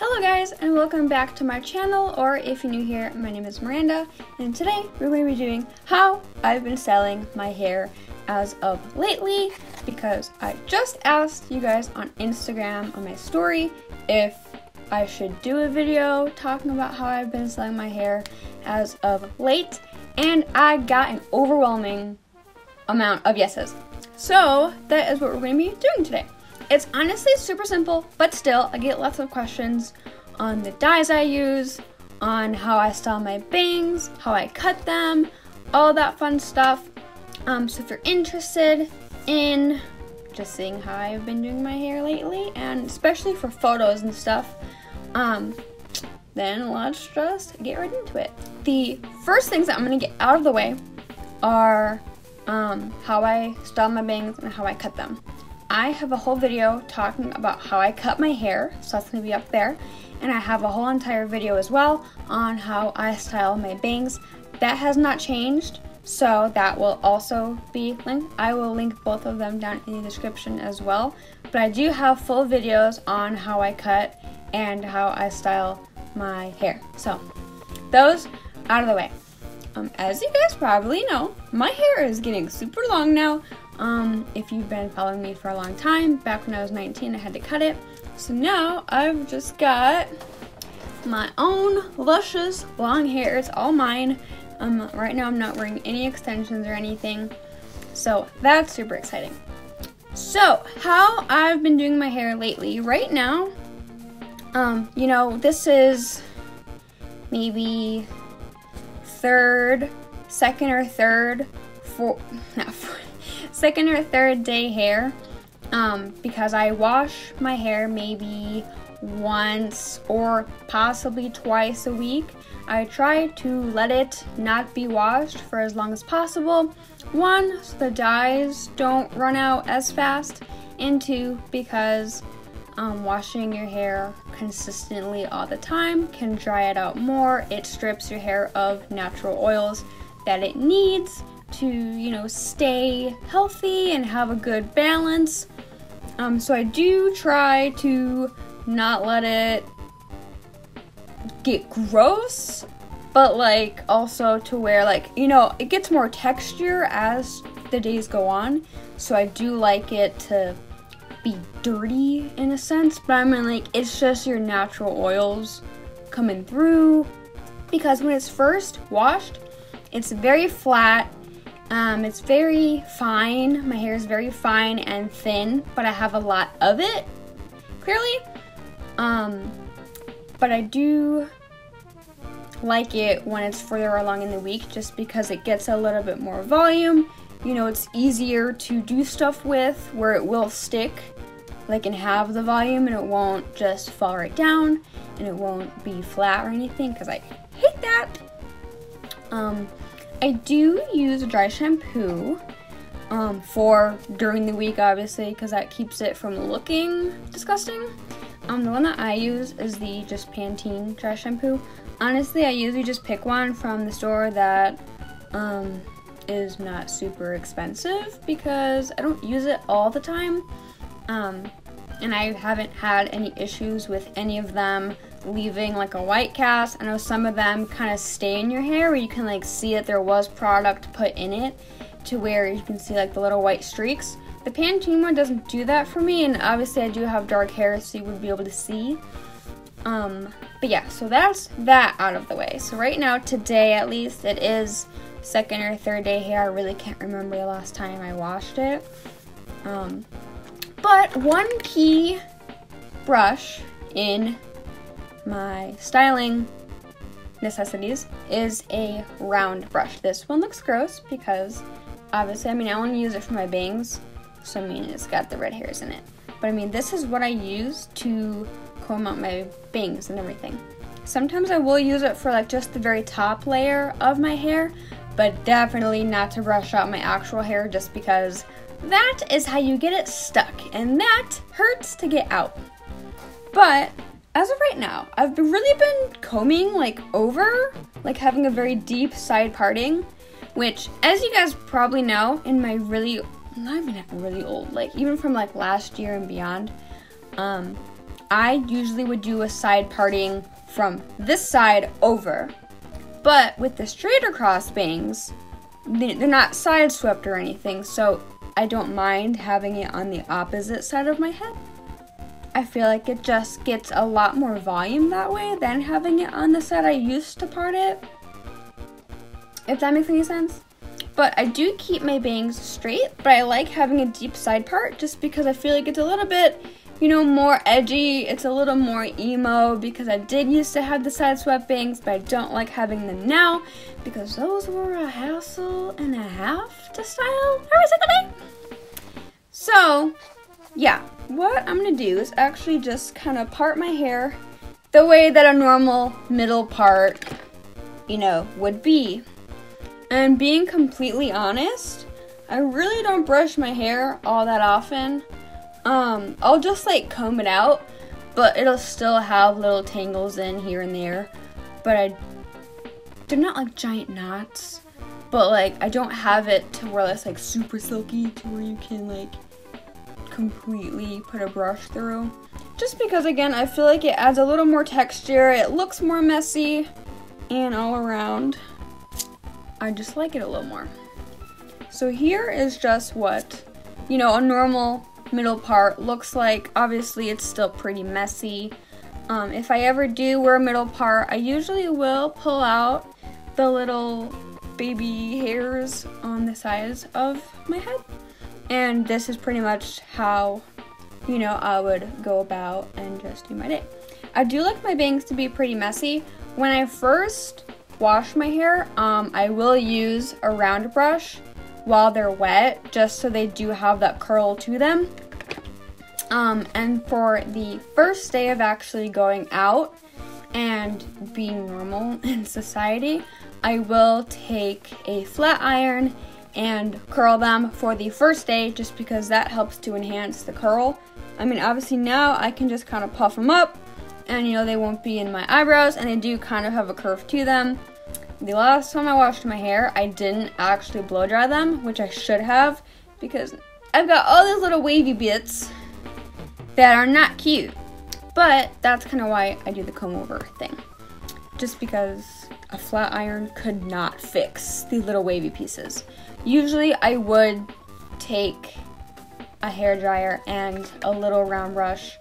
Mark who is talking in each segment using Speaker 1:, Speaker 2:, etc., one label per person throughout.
Speaker 1: Hello guys, and welcome back to my channel, or if you're new here, my name is Miranda, and today we're going to be doing how I've been styling my hair as of lately, because I just asked you guys on Instagram on my story if I should do a video talking about how I've been styling my hair as of late, and I got an overwhelming amount of yeses. So that is what we're going to be doing today. It's honestly super simple, but still, I get lots of questions on the dyes I use, on how I style my bangs, how I cut them, all that fun stuff. So if you're interested in just seeing how I've been doing my hair lately, and especially for photos and stuff, then let's just get right into it. The first things that I'm going to get out of the way are how I style my bangs and how I cut them. I have a whole video talking about how I cut my hair, so that's going to be up there. And I have a whole entire video as well on how I style my bangs. That has not changed, so that will also be linked. I will link both of them down in the description as well. But I do have full videos on how I cut and how I style my hair. So those out of the way. As you guys probably know, my hair is getting super long now. If you've been following me for a long time, back when I was 19, I had to cut it. So now I've just got my own luscious long hair. It's all mine. Right now I'm not wearing any extensions or anything. So that's super exciting. So how I've been doing my hair lately, right now, you know, this is maybe second or third day hair, because I wash my hair maybe once or possibly twice a week. I try to let it not be washed for as long as possible. One, so the dyes don't run out as fast, and two, because washing your hair consistently all the time can dry it out more. It strips your hair of natural oils that it needs to, you know, stay healthy and have a good balance. So I do try to not let it get gross, but like also to where, like, you know, it gets more texture as the days go on. So I do like it to be dirty in a sense, but I mean, like, it's just your natural oils coming through, because when it's first washed, it's very flat. It's very fine. My hair is very fine and thin, but I have a lot of it, clearly. But I do like it when it's further along in the week, just because it gets a little bit more volume. You know, it's easier to do stuff with, where it will stick, like, and have the volume, and it won't just fall right down, and it won't be flat or anything, because I hate that. I do use a dry shampoo for during the week, obviously, because that keeps it from looking disgusting. The one that I use is the just Pantene dry shampoo. Honestly, I usually just pick one from the store that is not super expensive, because I don't use it all the time. And I haven't had any issues with any of them leaving like a white cast. I know some of them kind of stay in your hair, where you can like see that there was product put in it, to where you can see like the little white streaks. The Pantene one doesn't do that for me, and obviously I do have dark hair, so you would be able to see. But yeah, so that's that out of the way. So right now, today at least, it is second or third day hair. I really can't remember the last time I washed it. But one key brush in my styling necessities is a round brush. This one looks gross because obviously, I mean, I only use it for my bangs, so I mean, it's got the red hairs in it. But I mean, this is what I use to comb out my bangs and everything. Sometimes I will use it for like just the very top layer of my hair, but definitely not to brush out my actual hair, just because that is how you get it stuck, and that hurts to get out. But as of right now, I've really been combing like over, like having a very deep side parting, which, as you guys probably know, in my really, not even really old, like even from like last year and beyond, I usually would do a side parting from this side over. But with the straight across bangs, they're not side swept or anything, so I don't mind having it on the opposite side of my head. I feel like it just gets a lot more volume that way than having it on the side I used to part it, if that makes any sense. But I do keep my bangs straight, but I like having a deep side part just because I feel like it's a little bit, you know, more edgy. It's a little more emo because I did used to have the side swept bangs, but I don't like having them now because those were a hassle and a half to style every single day. So yeah, what I'm gonna do is actually just kind of part my hair the way that a normal middle part, you know, would be. And being completely honest, I really don't brush my hair all that often. I'll just like comb it out, but it'll still have little tangles in here and there. But they're not like giant knots, but like I don't have it to where it's like super silky to where you can like completely put a brush through, just because again I feel like it adds a little more texture, it looks more messy, and all around I just like it a little more. So here is just what, you know, a normal middle part looks like. Obviously it's still pretty messy. If I ever do wear a middle part, I usually will pull out the little baby hairs on the sides of my head. And this is pretty much how, you know, I would go about and just do my day. I do like my bangs to be pretty messy. When I first wash my hair, I will use a round brush while they're wet, just so they do have that curl to them. And for the first day of actually going out and being normal in society, I will take a flat iron and curl them for the first day, just because that helps to enhance the curl. I mean, obviously now I can just kind of puff them up and, you know, they won't be in my eyebrows, and they do kind of have a curve to them. The last time I washed my hair, I didn't actually blow dry them, which I should have, because I've got all these little wavy bits that are not cute. But that's kind of why I do the comb over thing, just because a flat iron could not fix the little wavy pieces. Usually I would take a hairdryer and a little round brush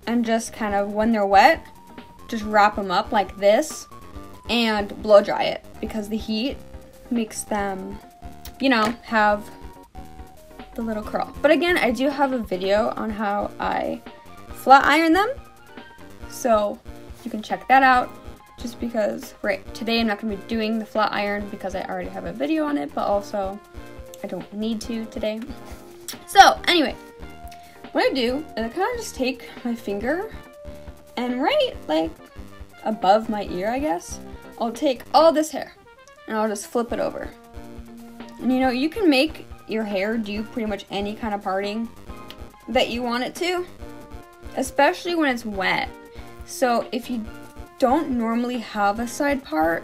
Speaker 1: and just kind of, when they're wet, just wrap them up like this and blow dry it, because the heat makes them, you know, have the little curl. But again, I do have a video on how I flat iron them, so you can check that out. Just because, right, today I'm not going to be doing the flat iron because I already have a video on it, but also I don't need to today. So anyway, what I do is I kind of just take my finger and right like above my ear, I guess, I'll take all this hair and I'll just flip it over. And you know, you can make your hair do pretty much any kind of parting that you want it to, especially when it's wet. So if you don't normally have a side part,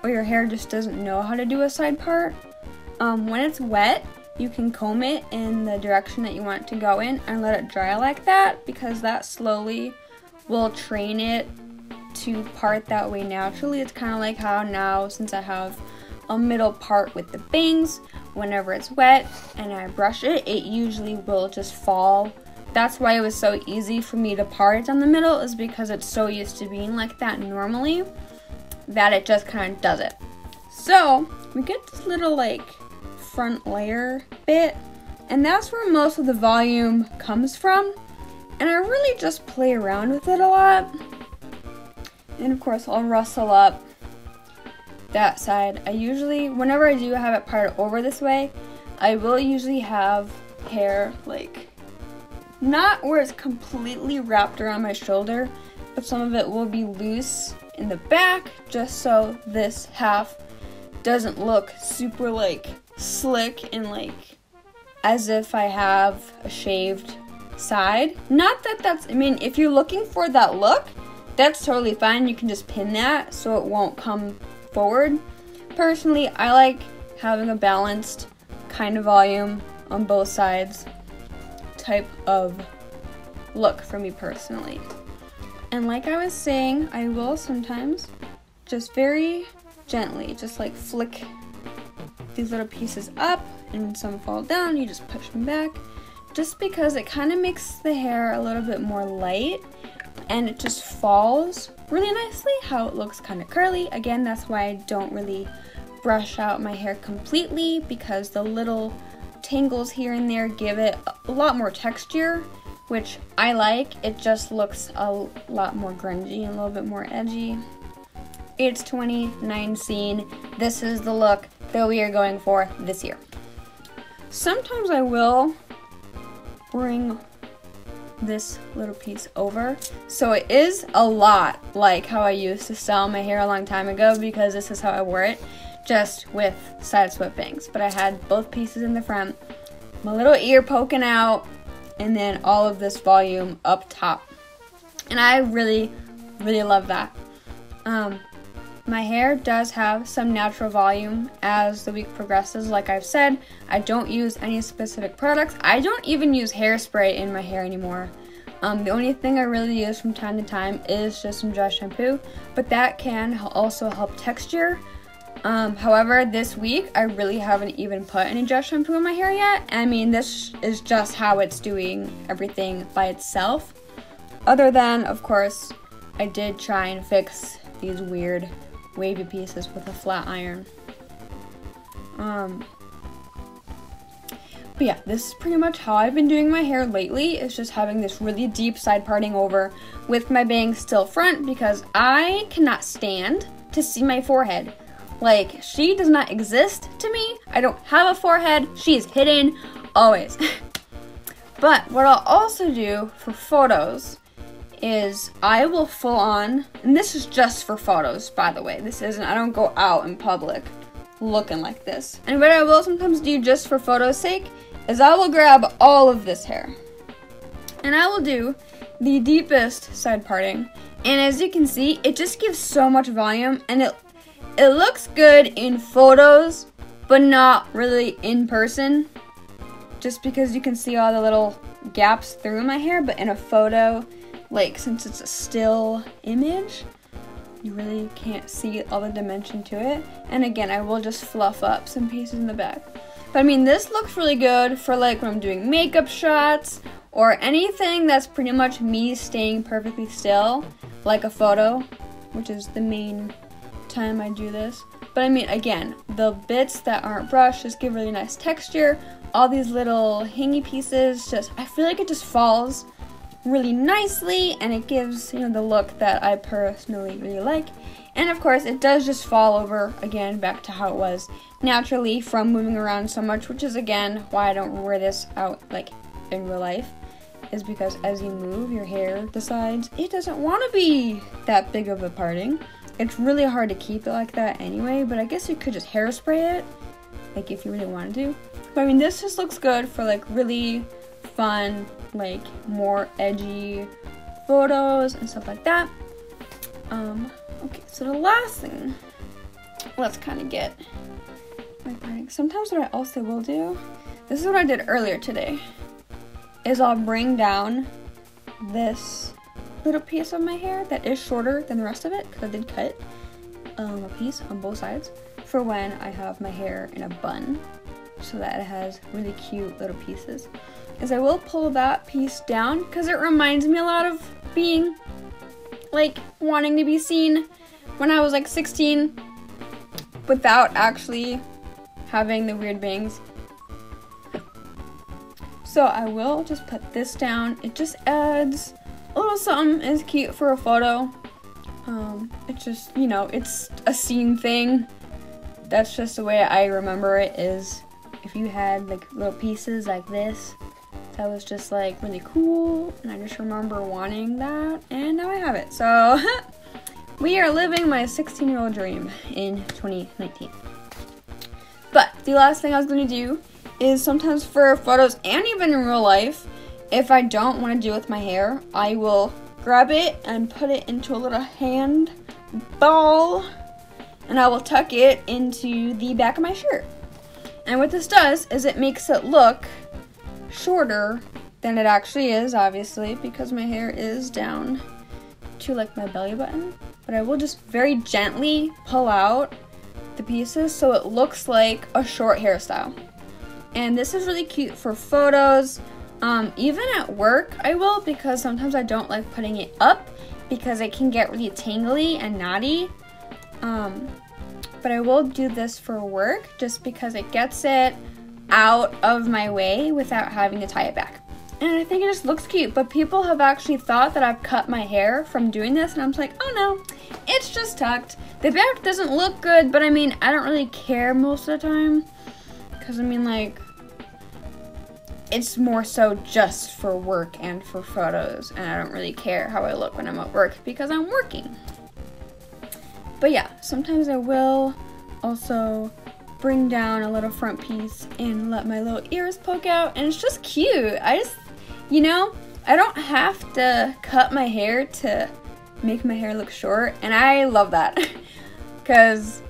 Speaker 1: or your hair just doesn't know how to do a side part, when it's wet, you can comb it in the direction that you want it to go in and let it dry like that, because that slowly will train it to part that way naturally. It's kind of like how now, since I have a middle part with the bangs, whenever it's wet and I brush it, it usually will just fall. That's why it was so easy for me to part it down the middle, is because it's so used to being like that normally that it just kind of does it. So we get this little like front layer bit, and that's where most of the volume comes from, and I really just play around with it a lot. And of course I'll rustle up that side. I usually, whenever I do have it parted over this way, I will usually have hair like not where it's completely wrapped around my shoulder, but some of it will be loose in the back, just so this half doesn't look super like slick and like as if I have a shaved side. Not that that's, I mean, if you're looking for that look, that's totally fine. You can just pin that so it won't come forward. Personally, I like having a balanced kind of volume on both sides type of look for me personally. And like I was saying, I will sometimes just very gently just like flick these little pieces up, and some fall down, you just push them back, just because it kind of makes the hair a little bit more light and it just falls really nicely how it looks kind of curly. Again, that's why I don't really brush out my hair completely, because the little tangles here and there give it a lot more texture, which I like. It just looks a lot more grungy and a little bit more edgy. It's 2019. This is the look that we are going for this year. Sometimes I will bring this little piece over, so it is a lot like how I used to style my hair a long time ago, because this is how I wore it, just with side swept bangs. But I had both pieces in the front, my little ear poking out, and then all of this volume up top, and I really love that. My hair does have some natural volume as the week progresses. Like I've said, I don't use any specific products. I don't even use hairspray in my hair anymore. The only thing I really use from time to time is just some dry shampoo, but that can also help texture. However, this week I really haven't even put any dry shampoo in my hair yet. I mean, this is just how it's doing everything by itself. Other than, of course, I did try and fix these weird wavy pieces with a flat iron. But yeah, this is pretty much how I've been doing my hair lately. It's just having this really deep side parting over with my bangs still front, because I cannot stand to see my forehead. Like, she does not exist to me. I don't have a forehead. She is hidden always. But what I'll also do for photos is I will full on, and this is just for photos, by the way. This isn't, I don't go out in public looking like this. And what I will sometimes do just for photos' sake is I will grab all of this hair and I will do the deepest side parting. And as you can see, it just gives so much volume, and it looks good in photos, but not really in person, just because you can see all the little gaps through my hair. But in a photo, like, since it's a still image, you really can't see all the dimension to it. And again, I will just fluff up some pieces in the back. But I mean, this looks really good for like when I'm doing makeup shots or anything that's pretty much me staying perfectly still, like a photo, which is the main time I do this. But I mean, again, the bits that aren't brushed just give really nice texture. All these little hangy pieces, just, I feel like it just falls really nicely, and it gives, you know, the look that I personally really like. And of course, it does just fall over again back to how it was naturally from moving around so much, which is again why I don't wear this out like in real life, is because as you move, your hair decides it doesn't want to be that big of a parting. It's really hard to keep it like that anyway, but I guess you could just hairspray it, like if you really wanted to. But I mean, this just looks good for like really fun, like more edgy photos and stuff like that. Okay, so the last thing, let's kind of get my parting. Sometimes what I also will do, this is what I did earlier today, is I'll bring down this little piece of my hair that is shorter than the rest of it, because I did cut a piece on both sides for when I have my hair in a bun, so that it has really cute little pieces. Is I will pull that piece down because it reminds me a lot of being like wanting to be seen when I was like 16 without actually having the weird bangs. So I will just put this down. It just adds a little something. It's cute for a photo. It's just, you know, it's a scene thing. That's just the way I remember it, is if you had like little pieces like this, that was just like really cool, and I just remember wanting that, and now I have it. So we are living my 16-year-old dream in 2019. But the last thing I was going to do is sometimes for photos and even in real life, if I don't want to deal with my hair, I will grab it and put it into a little hand ball, and I will tuck it into the back of my shirt. And what this does is it makes it look shorter than it actually is, obviously, because my hair is down to like my belly button, but I will just very gently pull out the pieces so it looks like a short hairstyle. And this is really cute for photos. Even at work I will, because sometimes I don't like putting it up because it can get really tangly and knotty. But I will do this for work just because it gets it out of my way without having to tie it back. And I think it just looks cute, but people have actually thought that I've cut my hair from doing this, and I'm just like, oh no, it's just tucked. The back doesn't look good, but I mean, I don't really care most of the time, because I mean, like, it's more so just for work and for photos, and I don't really care how I look when I'm at work because I'm working. But yeah, sometimes I will also bring down a little front piece and let my little ears poke out, and it's just cute. I just, you know, I don't have to cut my hair to make my hair look short, and I love that because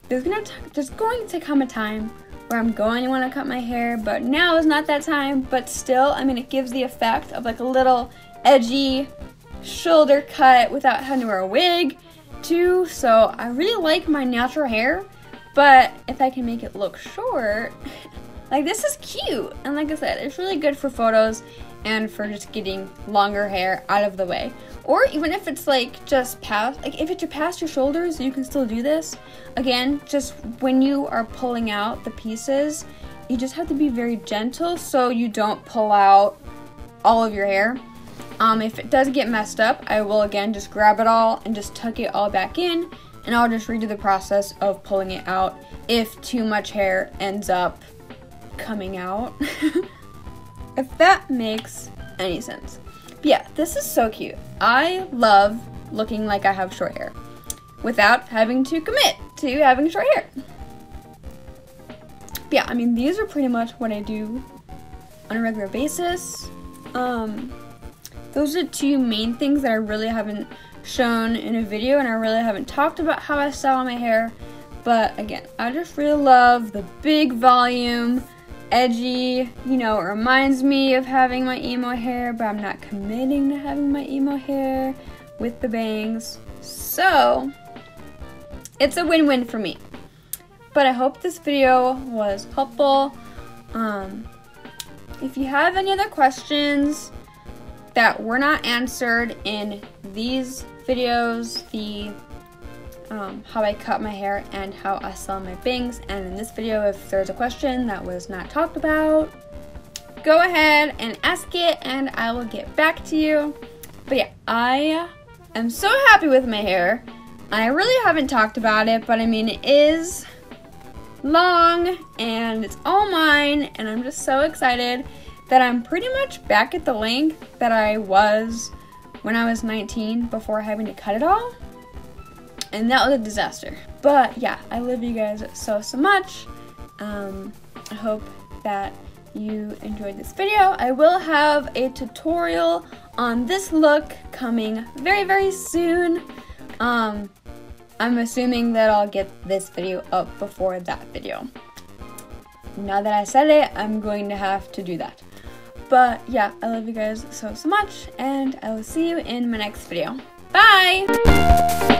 Speaker 1: there's going to come a time where I'm going to want to cut my hair, but now is not that time. But still, I mean, it gives the effect of like a little edgy shoulder cut without having to wear a wig too. So I really like my natural hair, but if I can make it look short, like, this is cute. And like I said, it's really good for photos and for just getting longer hair out of the way. Or even if it's like just past, like if it's past your shoulders, you can still do this. Again, just when you are pulling out the pieces, you just have to be very gentle so you don't pull out all of your hair. If it does get messed up, I will again just grab it all and just tuck it all back in, and I'll just redo the process of pulling it out if too much hair ends up coming out. If that makes any sense. But yeah, this is so cute. I love looking like I have short hair without having to commit to having short hair. But yeah, I mean, these are pretty much what I do on a regular basis. Those are the two main things that I really haven't shown in a video, and I really haven't talked about how I style my hair. But again, I just really love the big volume, edgy, you know, it reminds me of having my emo hair, but I'm not committing to having my emo hair with the bangs. So it's a win-win for me. But I hope this video was helpful. If you have any other questions that were not answered in these videos, the how I cut my hair and how I style my bangs, and in this video, if there's a question that was not talked about, go ahead and ask it and I will get back to you. But yeah, I am so happy with my hair. I really haven't talked about it, but I mean, it is long and it's all mine, and I'm just so excited that I'm pretty much back at the length that I was when I was 19 before having to cut it all. And that was a disaster. But yeah, I love you guys so much. I hope that you enjoyed this video. I will have a tutorial on this look coming very, very soon. I'm assuming that I'll get this video up before that video. Now that I said it, I'm going to have to do that. But yeah, I love you guys so much, and I will see you in my next video. Bye!